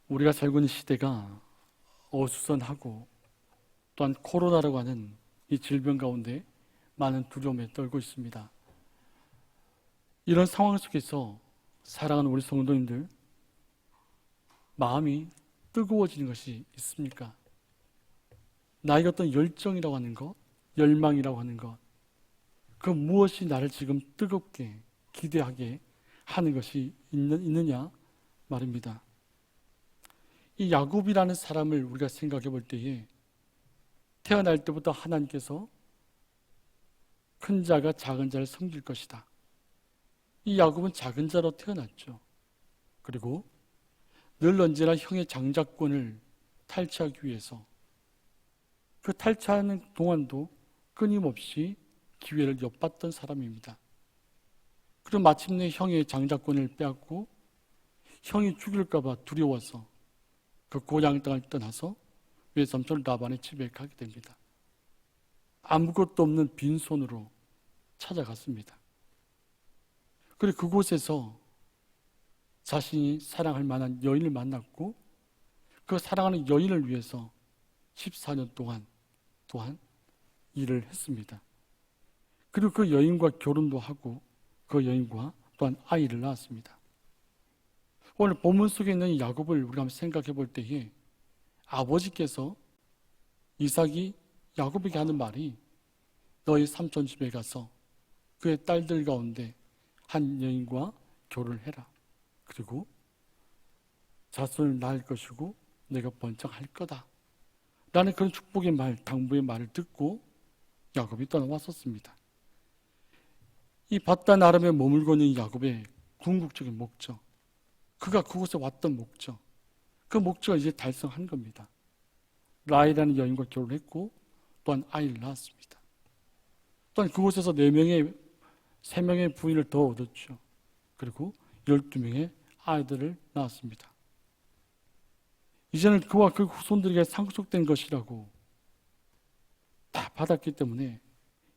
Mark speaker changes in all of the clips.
Speaker 1: 우리가 살고 있는 시대가 어수선하고 또한 코로나라고 하는 이 질병 가운데 많은 두려움에 떨고 있습니다. 이런 상황 속에서 사랑하는 우리 성도님들, 마음이 뜨거워지는 것이 있습니까? 나에게 어떤 열정이라고 하는 것, 열망이라고 하는 것, 그 무엇이 나를 지금 뜨겁게 기대하게 하는 것이 있느냐 말입니다. 이 야곱이라는 사람을 우리가 생각해 볼 때에 태어날 때부터 하나님께서 큰 자가 작은 자를 섬길 것이다. 이 야곱은 작은 자로 태어났죠. 그리고 늘 언제나 형의 장자권을 탈취하기 위해서 그 탈취하는 동안도 끊임없이 기회를 엿봤던 사람입니다. 그리고 마침내 형의 장자권을 빼앗고 형이 죽일까 봐 두려워서 그 고향 땅을 떠나서 외삼촌 라반의 집에 가게 됩니다. 아무것도 없는 빈손으로 찾아갔습니다. 그리고 그곳에서 자신이 사랑할 만한 여인을 만났고 그 사랑하는 여인을 위해서 14년 동안 또한 일을 했습니다. 그리고 그 여인과 결혼도 하고 그 여인과 또한 아이를 낳았습니다. 오늘 본문 속에 있는 이 야곱을 우리가 한번 생각해 볼 때에 아버지께서 이삭이 야곱에게 하는 말이 너희 삼촌 집에 가서 그의 딸들 가운데 한 여인과 결혼을 해라. 그리고 자손을 낳을 것이고 내가 번창할 거다. 라는 그런 축복의 말, 당부의 말을 듣고 야곱이 떠나왔었습니다. 이 바단 아람에 머물고 있는 야곱의 궁극적인 목적, 그가 그곳에 왔던 목적, 그 목적을 이제 달성한 겁니다. 라헬이라는 여인과 결혼했고 또한 아이를 낳았습니다. 또한 그곳에서 3명의 부인을 더 얻었죠. 그리고 12명의 아이들을 낳았습니다. 이제는 그와 그 후손들에게 상속된 것이라고 다 받았기 때문에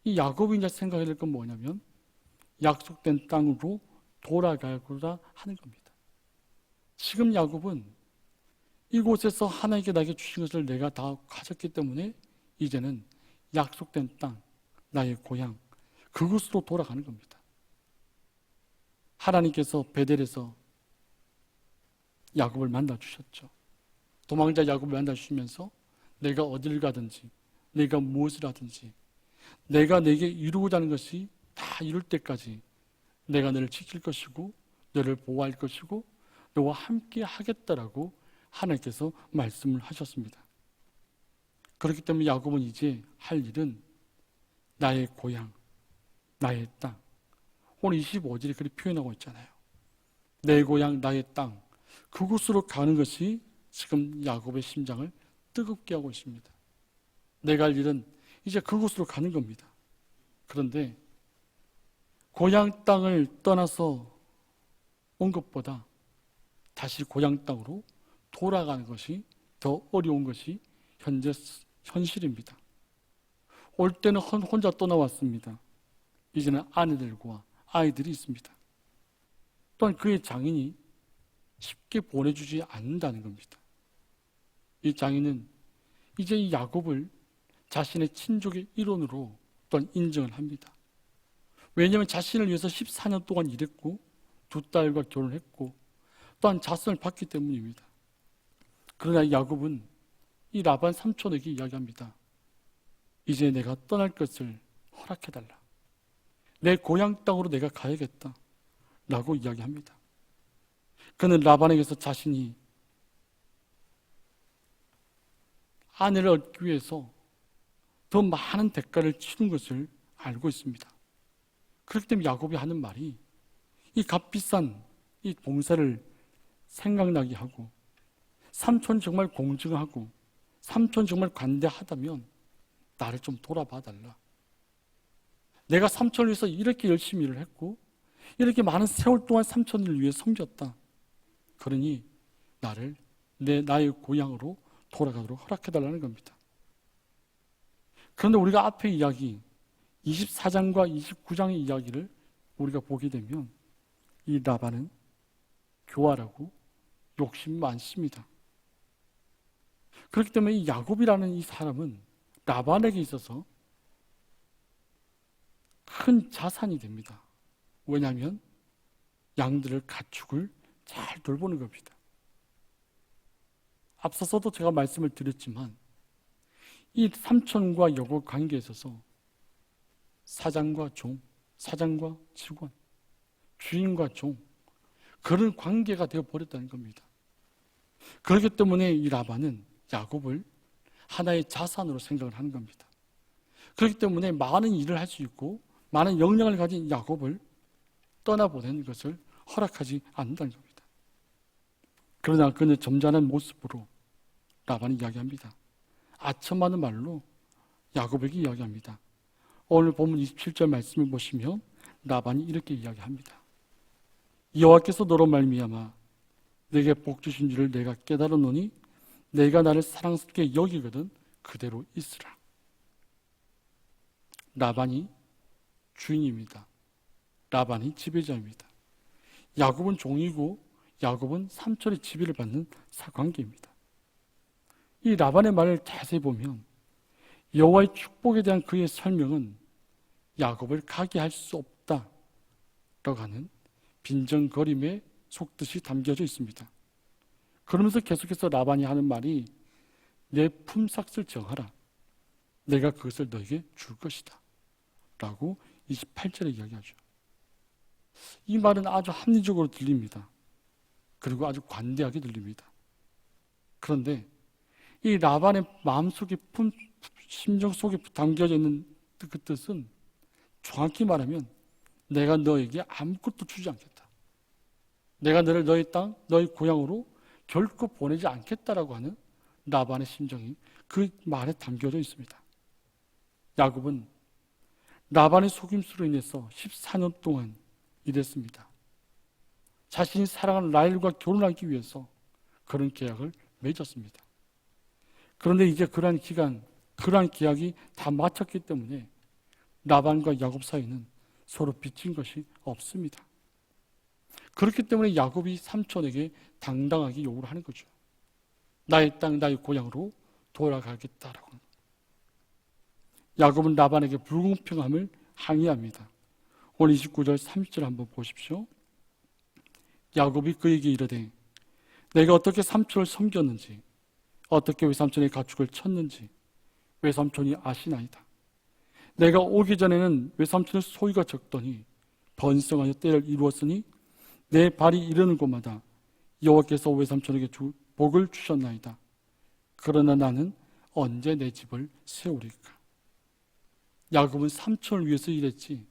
Speaker 1: 이 야곱이 이제 생각해야 될 건 뭐냐면 약속된 땅으로 돌아가고자 하는 겁니다. 지금 야곱은 이곳에서 하나님께 나에게 주신 것을 내가 다 가졌기 때문에 이제는 약속된 땅, 나의 고향, 그곳으로 돌아가는 겁니다. 하나님께서 베델에서 야곱을 만나주셨죠. 도망자 야곱을 만나주시면서 내가 어딜 가든지 내가 무엇을 하든지 내가 내게 이루고자 하는 것이 다 이룰 때까지 내가 너를 지킬 것이고 너를 보호할 것이고 너와 함께 하겠다라고 하나님께서 말씀을 하셨습니다. 그렇기 때문에 야곱은 이제 할 일은 나의 고향, 나의 땅. 오늘 25절에 그렇게 표현하고 있잖아요. 내 고향, 나의 땅. 그곳으로 가는 것이 지금 야곱의 심장을 뜨겁게 하고 있습니다. 내가 할 일은 이제 그곳으로 가는 겁니다. 그런데 고향 땅을 떠나서 온 것보다 다시 고향 땅으로 돌아가는 것이 더 어려운 것이 현실입니다. 올 때는 혼자 떠나왔습니다. 이제는 아내들과 아이들이 있습니다. 또한 그의 장인이 쉽게 보내주지 않는다는 겁니다. 이 장인은 이제 이 야곱을 자신의 친족의 일원으로 또한 인정을 합니다. 왜냐하면 자신을 위해서 14년 동안 일했고 2딸과 결혼했고 또한 자손을 받기 때문입니다. 그러나 야곱은 이 라반 삼촌에게 이야기합니다. 이제 내가 떠날 것을 허락해달라. 내 고향 땅으로 내가 가야겠다 라고 이야기합니다. 그는 라반에게서 자신이 아내를 얻기 위해서 더 많은 대가를 치른 것을 알고 있습니다. 그렇기 때문에 야곱이 하는 말이 이 값비싼 이 봉사를 생각나게 하고 삼촌 정말 공정하고 삼촌 정말 관대하다면 나를 좀 돌아봐 달라. 내가 삼촌을 위해서 이렇게 열심히 일을 했고 이렇게 많은 세월 동안 삼촌을 위해 섬겼다. 그러니 나를 나의 고향으로 돌아가도록 허락해달라는 겁니다. 그런데 우리가 앞에 이야기 24장과 29장의 이야기를 우리가 보게 되면 이 라반은 교활하고 욕심이 많습니다. 그렇기 때문에 이 야곱이라는 이 사람은 라반에게 있어서 큰 자산이 됩니다. 왜냐하면 양들을, 가축을 잘 돌보는 겁니다. 앞서서도 제가 말씀을 드렸지만 이 삼촌과 여곱 관계에 있어서 사장과 종, 사장과 직원, 주인과 종, 그런 관계가 되어버렸다는 겁니다. 그렇기 때문에 이 라반은 야곱을 하나의 자산으로 생각을 하는 겁니다. 그렇기 때문에 많은 일을 할 수 있고 많은 역량을 가진 야곱을 떠나보내는 것을 허락하지 않는다는 겁니다. 그러나 그는 점잖은 모습으로 라반이 이야기합니다. 아첨하는 말로 야곱에게 이야기합니다. 오늘 본문 27절 말씀을 보시면 라반이 이렇게 이야기합니다. 여호와께서 너로 말미암아 내게 복 주신 줄을 내가 깨달았노니 내가 나를 사랑스럽게 여기거든 그대로 있으라. 라반이 주인입니다. 라반이 지배자입니다. 야곱은 종이고 야곱은 삼촌의 지배를 받는 관계입니다. 이 라반의 말을 자세히 보면 여호와의 축복에 대한 그의 설명은 야곱을 가게 할 수 없다라고 하는 빈정거림에 속뜻이 담겨져 있습니다. 그러면서 계속해서 라반이 하는 말이 내 품삯을 정하라. 내가 그것을 너에게 줄 것이다. 라고 28절에 이야기하죠. 이 말은 아주 합리적으로 들립니다. 그리고 아주 관대하게 들립니다. 그런데 이 라반의 마음속에 심정 속에 담겨져 있는 그 뜻은 정확히 말하면 내가 너에게 아무것도 주지 않겠다. 내가 너를 너의 땅, 너의 고향으로 결코 보내지 않겠다라고 하는 라반의 심정이 그 말에 담겨져 있습니다. 야곱은 라반의 속임수로 인해서 14년 동안 일했습니다. 자신이 사랑하는 라헬과 결혼하기 위해서 그런 계약을 맺었습니다. 그런데 이제 그러한 기간, 그러한 계약이 다 마쳤기 때문에 라반과 야곱 사이는 서로 빚진 것이 없습니다. 그렇기 때문에 야곱이 삼촌에게 당당하게 요구를 하는 거죠. 나의 땅, 나의 고향으로 돌아가겠다라고. 야곱은 라반에게 불공평함을 항의합니다. 오늘 29절 30절 한번 보십시오. 야곱이 그에게 이르되 내가 어떻게 삼촌을 섬겼는지 어떻게 외삼촌의 가축을 쳤는지 외삼촌이 아시나이다. 내가 오기 전에는 외삼촌의 소유가 적더니 번성하여 때를 이루었으니 내 발이 이르는 곳마다 여호와께서 외삼촌에게 복을 주셨나이다. 그러나 나는 언제 내 집을 세우리까? 야곱은 삼촌을 위해서 일했지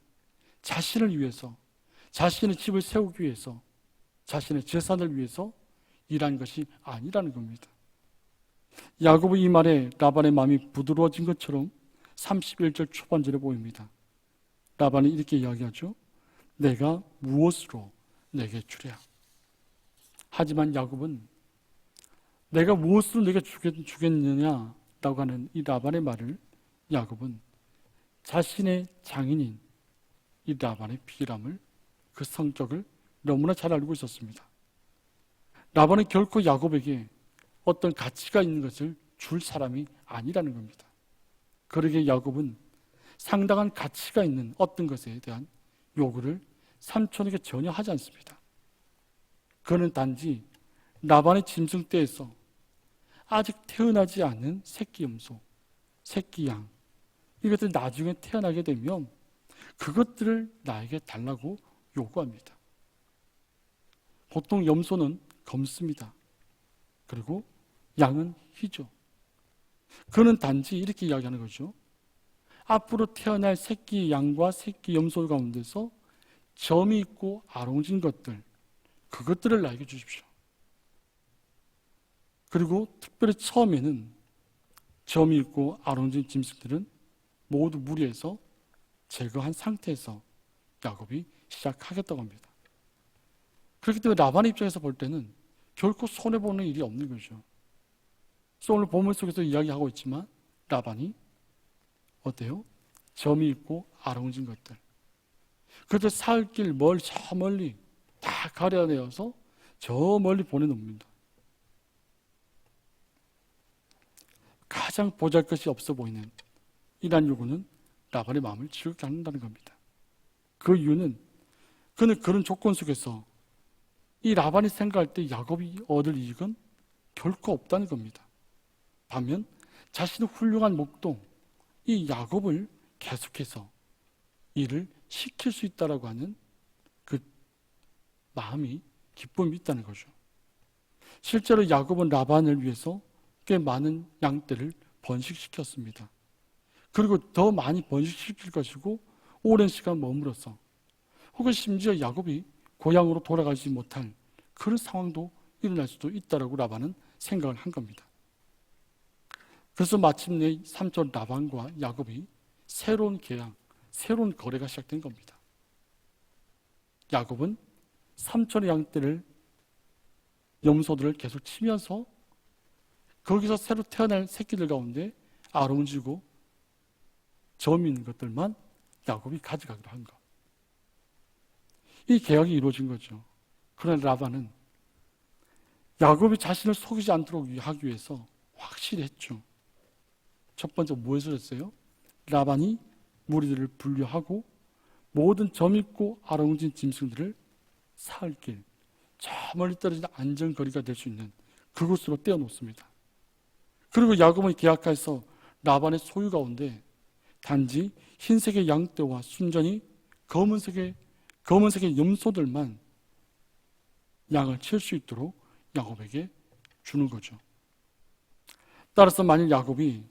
Speaker 1: 자신을 위해서, 자신의 집을 세우기 위해서, 자신의 재산을 위해서 일한 것이 아니라는 겁니다. 야곱의 이 말에 라반의 마음이 부드러워진 것처럼 31절 초반절에 보입니다. 라반이 이렇게 이야기하죠. 내가 무엇으로 내게 주랴? 하지만 야곱은 내가 무엇으로 내게 주겠느냐라고 하는 이 라반의 말을 야곱은 자신의 장인인 이 라반의 비람을, 그 성격을 너무나 잘 알고 있었습니다. 라반은 결코 야곱에게 어떤 가치가 있는 것을 줄 사람이 아니라는 겁니다. 그러기에 야곱은 상당한 가치가 있는 어떤 것에 대한 요구를 삼촌에게 전혀 하지 않습니다. 그는 단지 라반의 짐승떼에서 아직 태어나지 않은 새끼 염소, 새끼 양, 이것들 나중에 태어나게 되면 그것들을 나에게 달라고 요구합니다. 보통 염소는 검습니다. 그리고 양은 희죠. 그는 단지 이렇게 이야기하는 거죠. 앞으로 태어날 새끼 양과 새끼 염소 가운데서 점이 있고 아롱진 것들, 그것들을 나에게 주십시오. 그리고 특별히 처음에는 점이 있고 아롱진 짐승들은 모두 무리해서 제거한 상태에서 야곱이 시작하겠다고 합니다. 그렇기 때문에 라반의 입장에서 볼 때는 결코 손해보는 일이 없는 거죠. 그래서 오늘 본문 속에서 이야기하고 있지만 라반이 어때요? 점이 있고 아롱진 것들, 그들 살 길 저 멀리 다 가려내어서 저 멀리 보내놓습니다. 가장 보잘것이 없어 보이는 이러한 요구는 라반의 마음을 지우게 한다는 겁니다. 그 이유는 그는 그런 조건 속에서 이 라반이 생각할 때 야곱이 얻을 이익은 결코 없다는 겁니다. 반면 자신의 훌륭한 목동 이 야곱을 계속해서 일을 시킬 수 있다라고 하는 그 마음이 기쁨이 있다는 거죠. 실제로 야곱은 라반을 위해서 꽤 많은 양떼를 번식시켰습니다. 그리고 더 많이 번식시킬 것이고 오랜 시간 머물어서 혹은 심지어 야곱이 고향으로 돌아가지 못할 그런 상황도 일어날 수도 있다라고 라반은 생각을 한 겁니다. 그래서 마침내 삼촌 라반과 야곱이 새로운 계약, 새로운 거래가 시작된 겁니다. 야곱은 삼촌의 양떼를 염소들을 계속 치면서 거기서 새로 태어날 새끼들 가운데 아롱지고 점 있는 것들만 야곱이 가져가기로 한 것. 이 계약이 이루어진 거죠. 그러나 라반은 야곱이 자신을 속이지 않도록 하기 위해서 확실히 했죠. 첫 번째 무엇을 했어요? 라반이 무리들을 분류하고 모든 점 있고 아롱진 짐승들을 사흘 길, 저 멀리 떨어진 안전거리가 될 수 있는 그곳으로 떼어놓습니다. 그리고 야곱은 계약하에서 라반의 소유 가운데 단지 흰색의 양떼와 순전히 검은색의 염소들만 양을 칠 수 있도록 야곱에게 주는 거죠. 따라서 만일 야곱이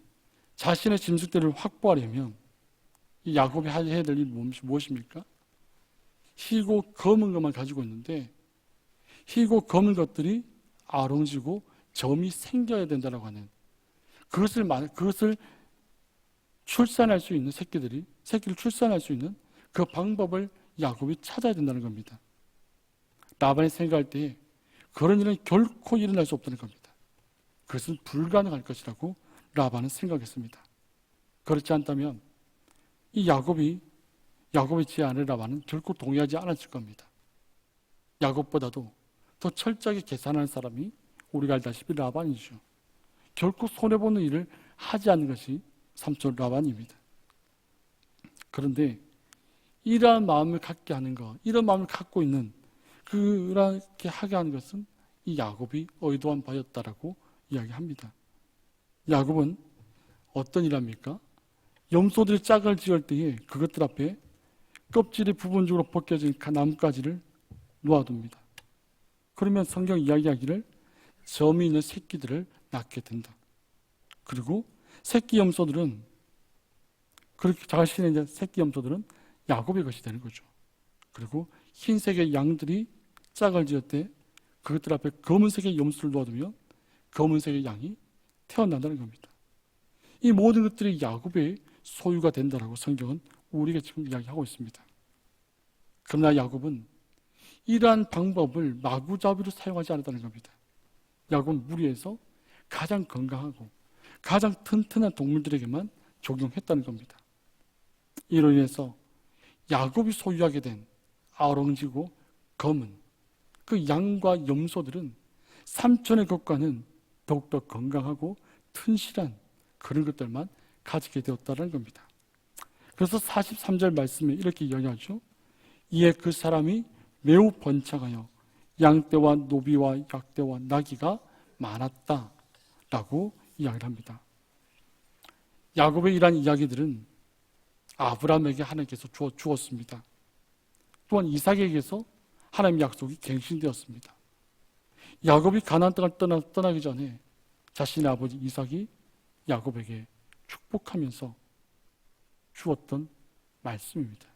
Speaker 1: 자신의 짐승들을 확보하려면 이 야곱이 해야 될 일이 무엇입니까? 희고 검은 것만 가지고 있는데 희고 검은 것들이 아롱지고 점이 생겨야 된다고 하는 그것을 출산할 수 있는 새끼를 출산할 수 있는 그 방법을 야곱이 찾아야 된다는 겁니다. 라반이 생각할 때 그런 일은 결코 일어날 수 없다는 겁니다. 그것은 불가능할 것이라고 라반은 생각했습니다. 그렇지 않다면 이 야곱의 제안에 라반은 결코 동의하지 않았을 겁니다. 야곱보다도 더 철저하게 계산하는 사람이 우리가 알다시피 라반이죠. 결코 손해보는 일을 하지 않는 것이 삼촌 라반입니다. 그런데 이러한 마음을 갖게 하는 것, 이런 마음을 갖고 있는 그렇게 하게 하는 것은 이 야곱이 의도한 바였다라고 이야기합니다. 야곱은 어떤 일합니까? 염소들이 짝을 지을 때에 그것들 앞에 껍질이 부분적으로 벗겨진 나뭇가지를 놓아둡니다. 그러면 성경 이야기하기를 점이 있는 새끼들을 낳게 된다. 그리고 새끼 염소들은 그렇게 자신의 이제 새끼 염소들은 야곱의 것이 되는 거죠. 그리고 흰색의 양들이 짝을 지을 때 그것들 앞에 검은색의 염소를 놓아두면 검은색의 양이 태어난다는 겁니다. 이 모든 것들이 야곱의 소유가 된다라고 성경은 우리에게 지금 이야기하고 있습니다. 그러나 야곱은 이러한 방법을 마구잡이로 사용하지 않았다는 겁니다. 야곱은 무리에서 가장 건강하고 가장 튼튼한 동물들에게만 적용했다는 겁니다. 이로 인해서 야곱이 소유하게 된 아롱지고 검은 그 양과 염소들은 삼촌의 것과는 더욱더 건강하고 튼실한 그런 것들만 가지게 되었다는 겁니다. 그래서 43절 말씀에 이렇게 이야기하죠. 이에 그 사람이 매우 번창하여 양떼와 노비와 약떼와 나귀가 많았다라고 이야기를 합니다. 야곱의 이러한 이야기들은 아브라함에게 하나님께서 주었습니다. 또한 이삭에게서 하나님의 약속이 갱신되었습니다. 야곱이 가나안 땅을 떠나기 전에 자신의 아버지 이삭이 야곱에게 축복하면서 주었던 말씀입니다.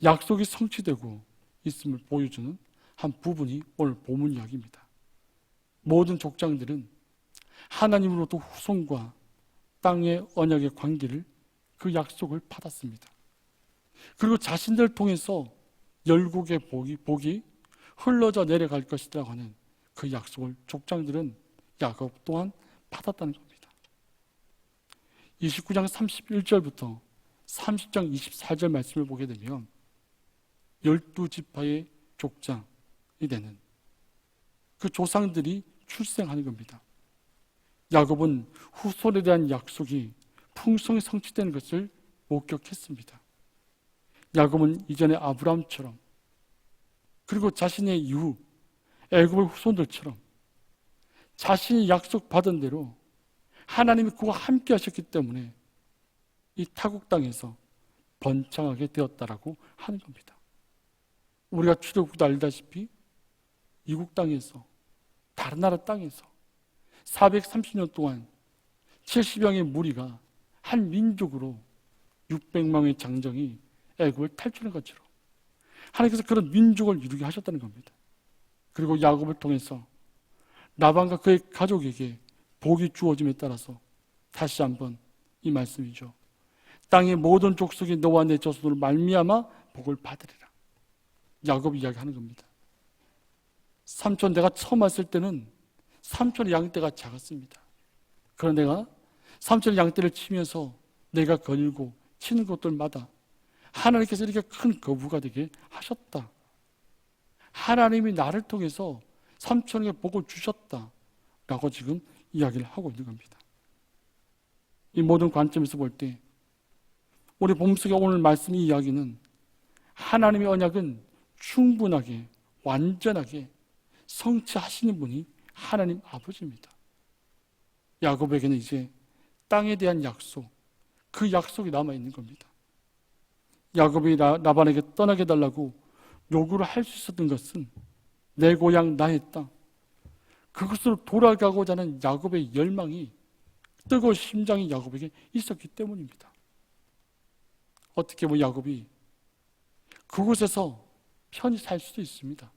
Speaker 1: 약속이 성취되고 있음을 보여주는 한 부분이 오늘 본문 이야기입니다. 모든 족장들은 하나님으로부터 후손과 땅의 언약의 관계를 그 약속을 받았습니다. 그리고 자신들을 통해서 열국의 복이 흘러져 내려갈 것이라고 하는 그 약속을 족장들은 야곱 또한 받았다는 겁니다. 29장 31절부터 30장 24절 말씀을 보게 되면 12지파의 족장이 되는 그 조상들이 출생하는 겁니다. 야곱은 후손에 대한 약속이 풍성히 성취되는 것을 목격했습니다. 야곱은 이전에 아브라함처럼 그리고 자신의 이후 애굽의 후손들처럼 자신이 약속받은 대로 하나님이 그와 함께 하셨기 때문에 이 타국 땅에서 번창하게 되었다라고 하는 겁니다. 우리가 출애굽도 알다시피 이국 땅에서 다른 나라 땅에서 430년 동안 70명의 무리가 한 민족으로 600만 명의 장정이 애굽을 탈출한 것처럼 하나님께서 그런 민족을 이루게 하셨다는 겁니다. 그리고 야곱을 통해서 라반과 그의 가족에게 복이 주어짐에 따라서 다시 한번 이 말씀이죠. 땅의 모든 족속이 너와 내 자손으로 말미암아 복을 받으리라. 야곱이 이야기하는 겁니다. 삼촌, 내가 처음 왔을 때는 삼촌의 양떼가 작았습니다. 그러나 내가 삼촌의 양떼를 치면서 내가 거닐고 치는 것들마다 하나님께서 이렇게 큰 거부가 되게 하셨다. 하나님이 나를 통해서 삼촌에게 복을 주셨다 라고 지금 이야기를 하고 있는 겁니다. 이 모든 관점에서 볼 때 우리 본문 속의 오늘 말씀 이 이야기는 하나님의 언약은 충분하게 완전하게 성취하시는 분이 하나님 아버지입니다. 야곱에게는 이제 땅에 대한 약속, 그 약속이 남아있는 겁니다. 야곱이 라반에게 떠나게 달라고 요구를 할 수 있었던 것은 내 고향 나의 땅, 그것으로 돌아가고자 하는 야곱의 열망이, 뜨거운 심장이 야곱에게 있었기 때문입니다. 어떻게 보면 야곱이 그곳에서 편히 살 수도 있습니다.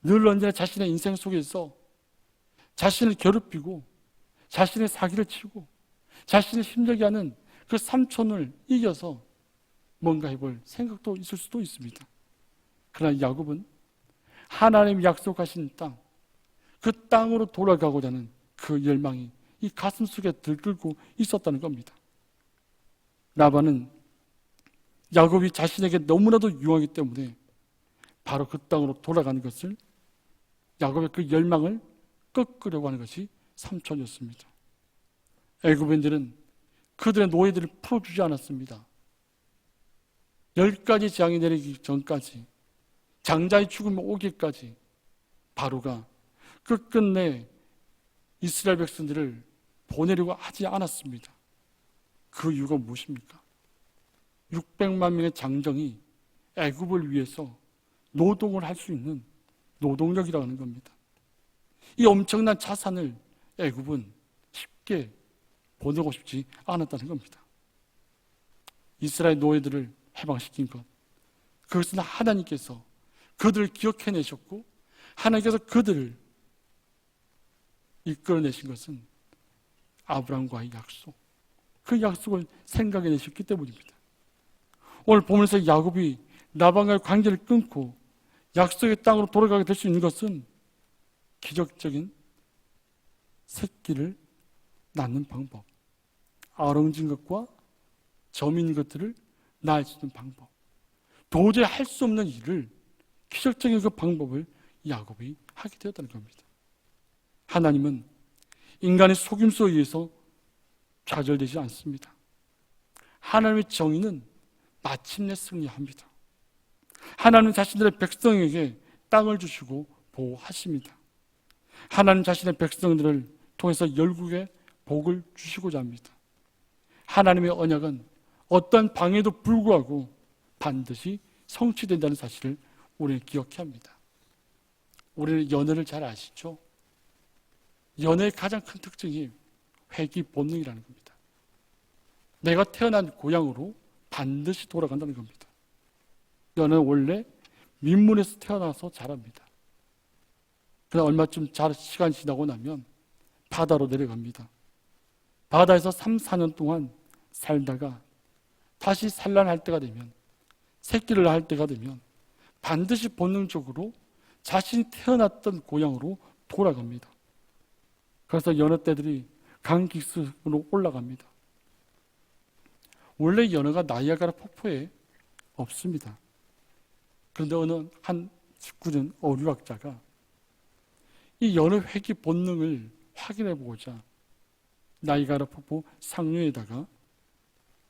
Speaker 1: 늘 언제나 자신의 인생 속에서 자신을 괴롭히고 자신의 사기를 치고 자신을 힘들게 하는 그 삼촌을 이겨서 뭔가 해볼 생각도 있을 수도 있습니다. 그러나 야곱은 하나님이 약속하신 땅, 그 땅으로 돌아가고자 하는 그 열망이 이 가슴 속에 들끓고 있었다는 겁니다. 라반은 야곱이 자신에게 너무나도 유하기 때문에 바로 그 땅으로 돌아가는 것을, 야곱의 그 열망을 꺾으려고 하는 것이 삼촌이었습니다. 애굽인들은 그들의 노예들을 풀어주지 않았습니다. 10가지 재앙이 내리기 전까지, 장자의 죽음이 오기까지 바로가 끝끝내 이스라엘 백성들을 보내려고 하지 않았습니다. 그 이유가 무엇입니까? 600만 명의 장정이 애굽을 위해서 노동을 할 수 있는 노동력이라고 하는 겁니다. 이 엄청난 자산을 애굽은 쉽게 보내고 싶지 않았다는 겁니다. 이스라엘 노예들을 해방시킨 것, 그것은 하나님께서 그들을 기억해내셨고 하나님께서 그들을 이끌어내신 것은 아브라함과의 약속, 그 약속을 생각해내셨기 때문입니다. 오늘 보면서 야곱이 라반과의 관계를 끊고 약속의 땅으로 돌아가게 될 수 있는 것은 기적적인 새끼를 낳는 방법, 아롱진 것과 점인 것들을 낳을 수 있는 방법, 도저히 할 수 없는 일을, 기적적인 그 방법을 야곱이 하게 되었다는 겁니다. 하나님은 인간의 속임수에 의해서 좌절되지 않습니다. 하나님의 정의는 마침내 승리합니다. 하나님 자신들의 백성에게 땅을 주시고 보호하십니다. 하나님 자신의 백성들을 통해서 열국에 복을 주시고자 합니다. 하나님의 언약은 어떤 방해도 불구하고 반드시 성취된다는 사실을 우리는 기억해야 합니다. 우리는 연애를 잘 아시죠? 연애의 가장 큰 특징이 회귀 본능이라는 겁니다. 내가 태어난 고향으로 반드시 돌아간다는 겁니다. 연애는 원래 민문에서 태어나서 자랍니다. 그러나 얼마쯤 시간이 지나고 나면 바다로 내려갑니다. 바다에서 3, 4년 동안 살다가 다시 산란할 때가 되면, 새끼를 낳을 때가 되면 반드시 본능적으로 자신이 태어났던 고향으로 돌아갑니다. 그래서 여느 때들이 강기슭으로 올라갑니다. 원래 연어가 나이아가라 폭포에 없습니다. 그런데 어느 한 19년 어류학자가 이 연어 회귀 본능을 확인해 보고자 나이가라 폭포 상류에다가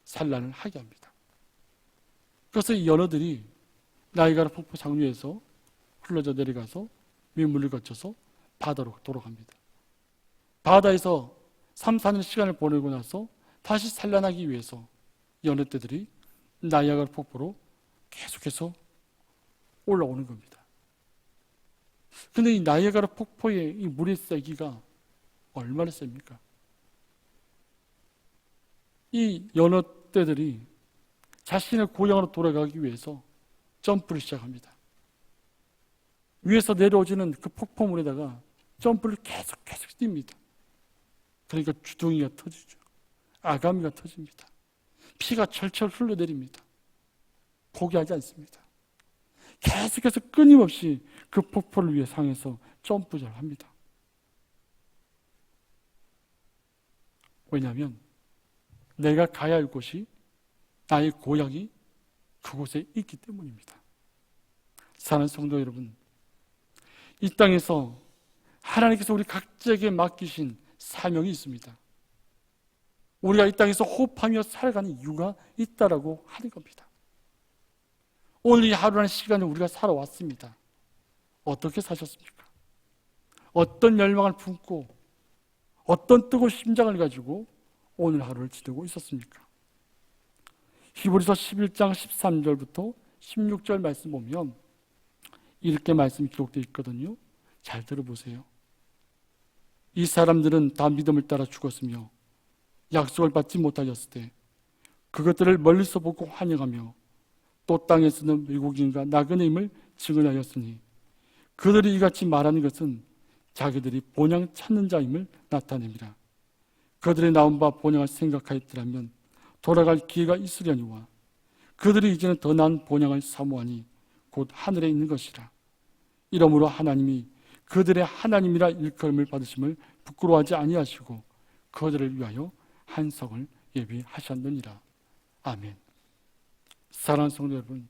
Speaker 1: 산란을 하게 합니다. 그래서 이 연어들이 나이가라 폭포 상류에서 흘러져 내려가서 민물을 거쳐서 바다로 돌아갑니다. 바다에서 3, 4년 시간을 보내고 나서 다시 산란하기 위해서 연어떼들이 나이아가라 폭포로 계속해서 올라오는 겁니다. 근데 이 나이아가라 폭포의 이 물의 세기가 얼마나 셉니까? 이 연어떼들이 자신의 고향으로 돌아가기 위해서 점프를 시작합니다. 위에서 내려오지는 그 폭포물에다가 점프를 계속 뜁니다. 그러니까 주둥이가 터지죠. 아가미가 터집니다. 피가 철철 흘러내립니다. 포기하지 않습니다. 계속해서 끊임없이 그 폭포를 위해 상해서 점프를 합니다. 왜냐하면 내가 가야 할 곳이, 나의 고향이 그곳에 있기 때문입니다. 사랑하는 성도 여러분, 이 땅에서 하나님께서 우리 각자에게 맡기신 사명이 있습니다. 우리가 이 땅에서 호흡하며 살아가는 이유가 있다라고 하는 겁니다. 오늘 이 하루라는 시간을 우리가 살아왔습니다. 어떻게 사셨습니까? 어떤 열망을 품고 어떤 뜨거운 심장을 가지고 오늘 하루를 지내고 있었습니까? 히브리서 11장 13절부터 16절 말씀 보면 이렇게 말씀이 기록되어 있거든요. 잘 들어보세요. 이 사람들은 다 믿음을 따라 죽었으며 약속을 받지 못하였을 때 그것들을 멀리서 보고 환영하며 또 땅에서는 외국인과 나그네임을 증언하였으니 그들이 이같이 말하는 것은 자기들이 본향 찾는 자임을 나타냅니다. 그들의 나온 바 본향을 생각하였더라면 돌아갈 기회가 있으려니와 그들이 이제는 더 나은 본향을 사모하니 곧 하늘에 있는 것이라. 이러므로 하나님이 그들의 하나님이라 일컬음을 받으심을 부끄러워하지 아니하시고 그들을 위하여 한석을 예비하셨느니라. 아멘. 사랑하는 성도 여러분,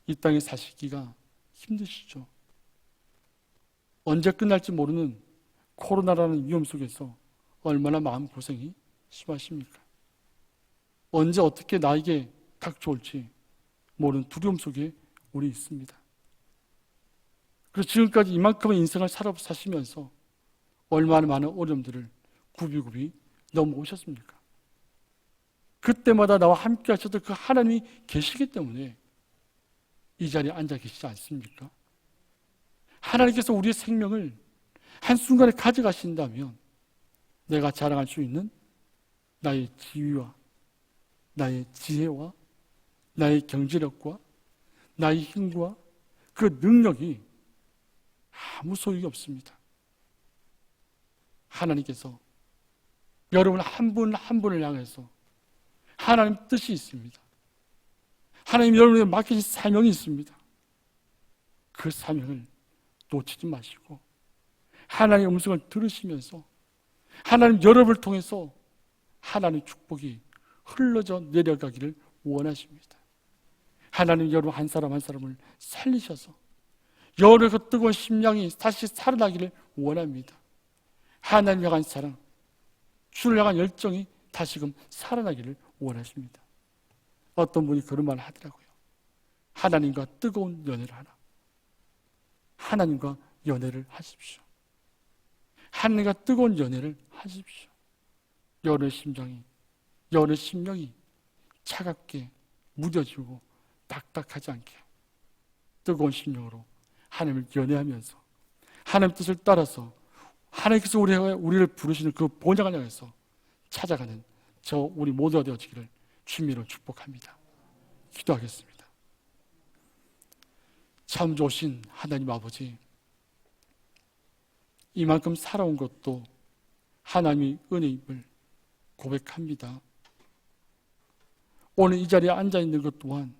Speaker 1: 이 땅에 사시기가 힘드시죠? 언제 끝날지 모르는 코로나라는 위험 속에서 얼마나 마음고생이 심하십니까? 언제 어떻게 나에게 닥쳐올지 모르는 두려움 속에 우리 있습니다. 그래서 지금까지 이만큼의 인생을 사시면서 얼마나 많은 어려움들을 굽이굽이 넘어오셨습니까? 그때마다 나와 함께 하셨던 그 하나님이 계시기 때문에 이 자리에 앉아 계시지 않습니까? 하나님께서 우리의 생명을 한순간에 가져가신다면 내가 자랑할 수 있는 나의 지위와 나의 지혜와 나의 경제력과 나의 힘과 그 능력이 아무 소용이 없습니다. 하나님께서 여러분 한 분 한 분을 향해서 하나님 뜻이 있습니다. 하나님 여러분에게 맡기신 사명이 있습니다. 그 사명을 놓치지 마시고 하나님의 음성을 들으시면서 하나님 여러분을 통해서 하나님의 축복이 흘러져 내려가기를 원하십니다. 하나님 여러분 한 사람 한 사람을 살리셔서 여러분의 그 뜨거운 심령이 다시 살아나기를 원합니다. 하나님 향한 사랑, 주를 향한 열정이 다시금 살아나기를 원하십니다. 어떤 분이 그런 말을 하더라고요. 하나님과 뜨거운 연애를 하라. 하나님과 연애를 하십시오. 하나님과 뜨거운 연애를 하십시오. 여러분의 심장이, 여러분의 심령이 차갑게 무뎌지고 딱딱하지 않게 뜨거운 심령으로 하나님을 연애하면서 하나님의 뜻을 따라서 하나님께서 우리를 부르시는 그 본향을 향해서 찾아가는 우리 모두가 되어지기를 주님으로 축복합니다. 기도하겠습니다. 참 좋으신 하나님 아버지, 이만큼 살아온 것도 하나님의 은혜임을 고백합니다. 오늘 이 자리에 앉아있는 것 또한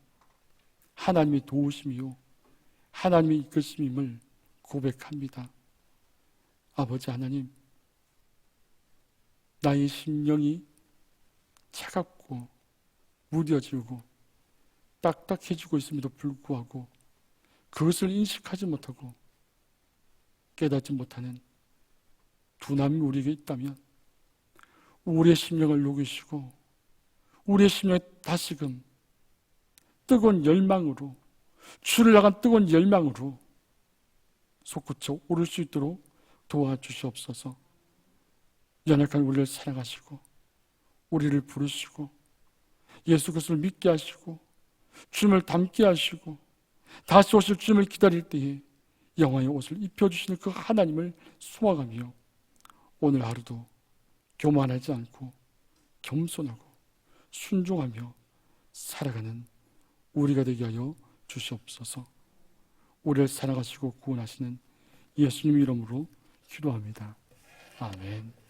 Speaker 1: 하나님의 도우심이요 하나님의 이끄심임을 고백합니다. 아버지 하나님, 나의 심령이 차갑고 무뎌지고 딱딱해지고 있음에도 불구하고 그것을 인식하지 못하고 깨닫지 못하는 두나미 우리에게 있다면 우리의 심령을 녹이시고 우리의 심령에 다시금 뜨거운 열망으로, 주를 향한 뜨거운 열망으로 솟구쳐 오를 수 있도록 도와주시옵소서. 연약한 우리를 사랑하시고 우리를 부르시고 예수 그리스도를 믿게 하시고 주님을 닮게 하시고 다시 오실 주님을 기다릴 때에 영화의 옷을 입혀주시는 그 하나님을 소망하며 오늘 하루도 교만하지 않고 겸손하고 순종하며 살아가는 우리가 되게 하여 주시옵소서. 우리를 사랑하시고 구원하시는 예수님 이름으로 기도합니다. 아멘.